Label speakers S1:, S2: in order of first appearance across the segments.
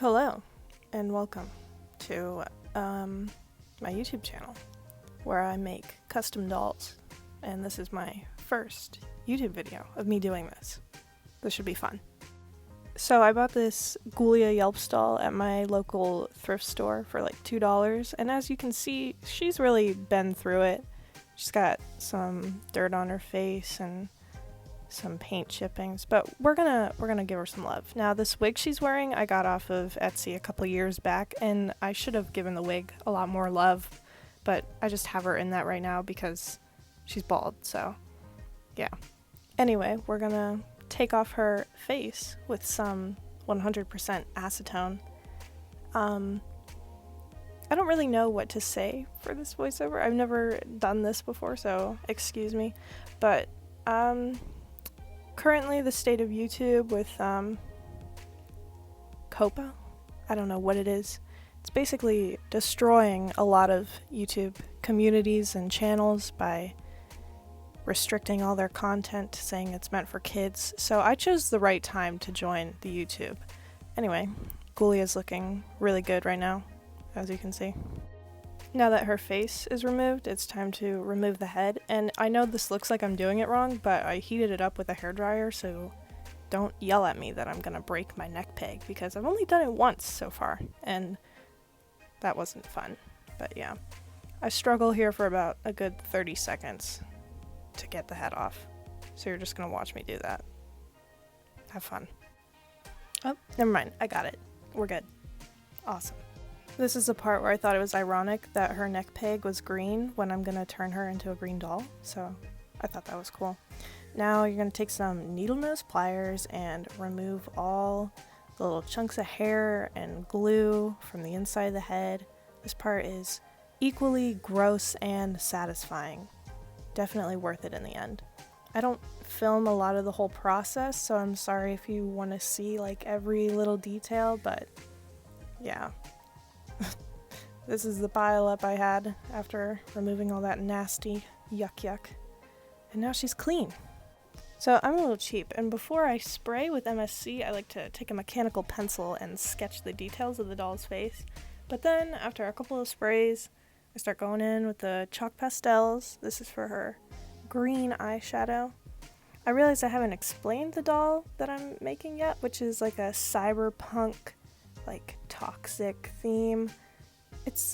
S1: Hello, and welcome to my YouTube channel, where I make custom dolls, and this is my first YouTube video of me doing this. This should be fun. So I bought this Ghoulia Yelp doll at my local thrift store for like $2, and as you can see, she's really been through it. She's got some dirt on her face and some paint chippings, but we're gonna give her some love. Now this wig she's wearing I got off of Etsy a couple years back, and I should have given the wig a lot more love, but I just have her in that right now because she's bald, so yeah. Anyway, we're gonna take off her face with some 100% acetone. I don't really know what to say for this voiceover. I've never done this before, so excuse me, but currently the state of YouTube with COPA, I don't know what it is. It's basically destroying a lot of YouTube communities and channels by restricting all their content, saying it's meant for kids. So I chose the right time to join the YouTube. Anyway, Ghoulia's looking really good right now, as you can see. Now that her face is removed, it's time to remove the head, and I know this looks like I'm doing it wrong, but I heated it up with a hairdryer, so don't yell at me that I'm gonna break my neck peg, because I've only done it once so far, and that wasn't fun. But yeah, I struggle here for about a good 30 seconds to get the head off, so you're just gonna watch me do that. Have fun. Oh, never mind, I got it. We're good. Awesome. This is the part where I thought it was ironic that her neck peg was green when I'm gonna turn her into a green doll, so I thought that was cool. Now you're gonna take some needle nose pliers and remove all the little chunks of hair and glue from the inside of the head. This part is equally gross and satisfying. Definitely worth it in the end. I don't film a lot of the whole process, so I'm sorry if you want to see like every little detail, but yeah. This is the pile up I had after removing all that nasty yuck. And now she's clean. So I'm a little cheap, and before I spray with MSC, I like to take a mechanical pencil and sketch the details of the doll's face. But then, after a couple of sprays, I start going in with the chalk pastels. This is for her green eyeshadow. I realize I haven't explained the doll that I'm making yet, which is like a cyberpunk, like toxic theme.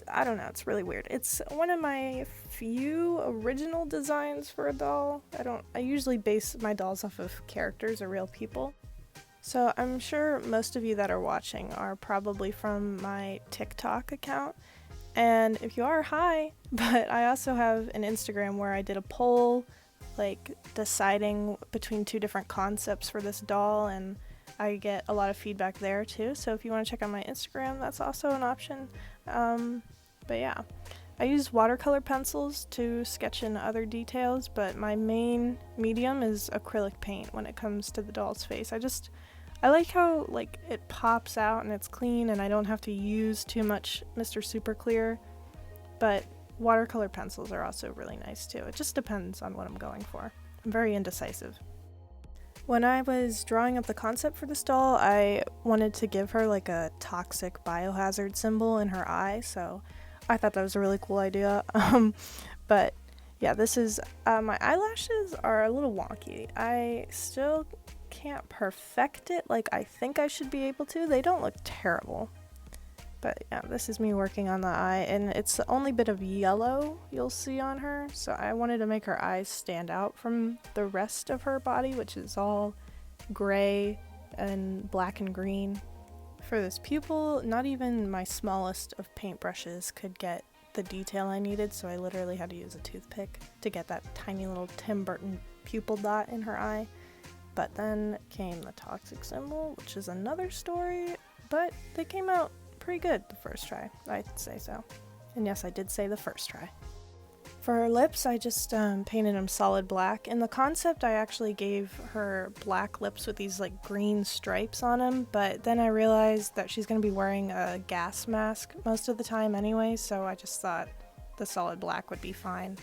S1: I don't know, it's really weird. It's one of my few original designs for a doll. I usually base my dolls off of characters or real people. So I'm sure most of you that are watching are probably from my TikTok account. And if you are, hi! But I also have an Instagram where I did a poll, like deciding between two different concepts for this doll, and I get a lot of feedback there too, so if you want to check out my Instagram, that's also an option. But yeah, I use watercolor pencils to sketch in other details, but my main medium is acrylic paint when it comes to the doll's face. I like how like it pops out and it's clean, and I don't have to use too much Mr. Super Clear, but watercolor pencils are also really nice too. It just depends on what I'm going for. I'm very indecisive. When I was drawing up the concept for this doll, I wanted to give her like a toxic biohazard symbol in her eye, so I thought that was a really cool idea. But yeah, this is, my eyelashes are a little wonky. I still can't perfect it like I think I should be able to. They don't look terrible. But yeah, this is me working on the eye, and it's the only bit of yellow you'll see on her, so I wanted to make her eyes stand out from the rest of her body, which is all gray and black and green. For this pupil, not even my smallest of paintbrushes could get the detail I needed, so I literally had to use a toothpick to get that tiny little Tim Burton pupil dot in her eye. But then came the toxic symbol, which is another story, but they came out pretty good the first try, I'd say so. And yes, I did say the first try. For her lips, I just painted them solid black. In the concept, I actually gave her black lips with these like green stripes on them, but then I realized that she's going to be wearing a gas mask most of the time anyway, so I just thought the solid black would be fine.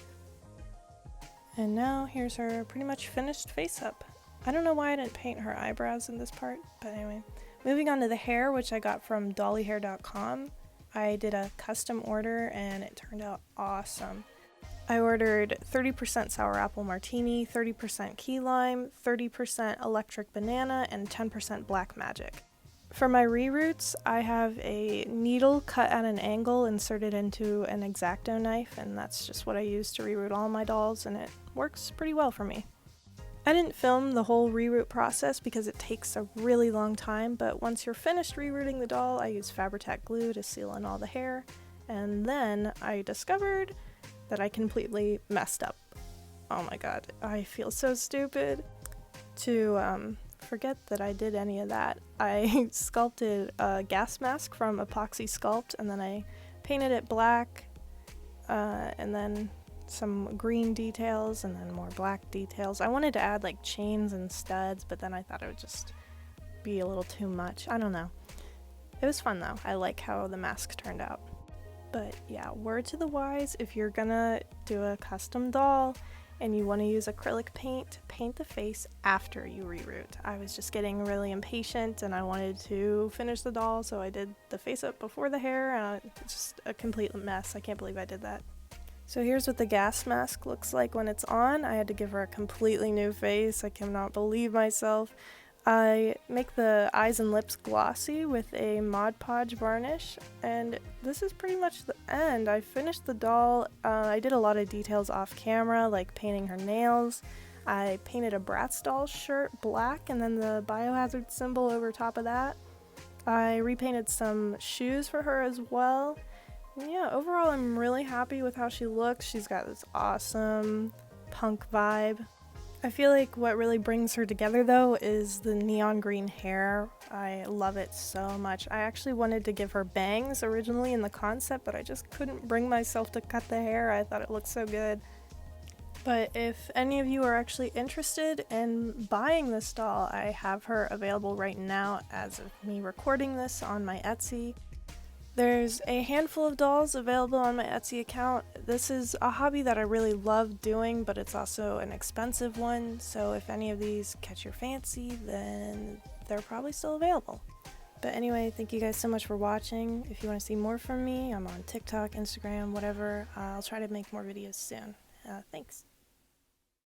S1: And now here's her pretty much finished face up. I don't know why I didn't paint her eyebrows in this part, but anyway. Moving on to the hair, which I got from dollyhair.com. I did a custom order and it turned out awesome. I ordered 30% sour apple martini, 30% key lime, 30% electric banana, and 10% black magic. For my reroutes, I have a needle cut at an angle inserted into an X-Acto knife, and that's just what I use to reroute all my dolls, and it works pretty well for me. I didn't film the whole reroute process because it takes a really long time, but once you're finished rerouting the doll, I use Fabri-Tac glue to seal in all the hair, and then I discovered that I completely messed up. Oh my god, I feel so stupid. To forget that I did any of that, I sculpted a gas mask from Epoxy Sculpt, and then I painted it black, and then some green details, and then more black details. I wanted to add like chains and studs, but then I thought it would just be a little too much. I don't know. It was fun though. I like how the mask turned out. But yeah, word to the wise, if you're gonna do a custom doll and you want to use acrylic paint, paint the face after you reroute. I was just getting really impatient and I wanted to finish the doll, so I did the face up before the hair, and it's just a complete mess. I can't believe I did that. So here's what the gas mask looks like when it's on. I had to give her a completely new face. I cannot believe myself. I make the eyes and lips glossy with a Mod Podge varnish, and this is pretty much the end. I finished the doll. I did a lot of details off camera, like painting her nails. I painted a Bratz doll shirt black and then the biohazard symbol over top of that. I repainted some shoes for her as well. And yeah, overall I'm really happy with how she looks. She's got this awesome punk vibe. I feel like what really brings her together though is the neon green hair. I love it so much. I actually wanted to give her bangs originally in the concept, but I just couldn't bring myself to cut the hair. I thought it looked so good. But if any of you are actually interested in buying this doll, I have her available right now as of me recording this on my Etsy. There's a handful of dolls available on my Etsy account. This is a hobby that I really love doing, but it's also an expensive one, so if any of these catch your fancy, then they're probably still available. But anyway, thank you guys so much for watching. If you want to see more from me, I'm on TikTok, Instagram, whatever. I'll try to make more videos soon. Thanks.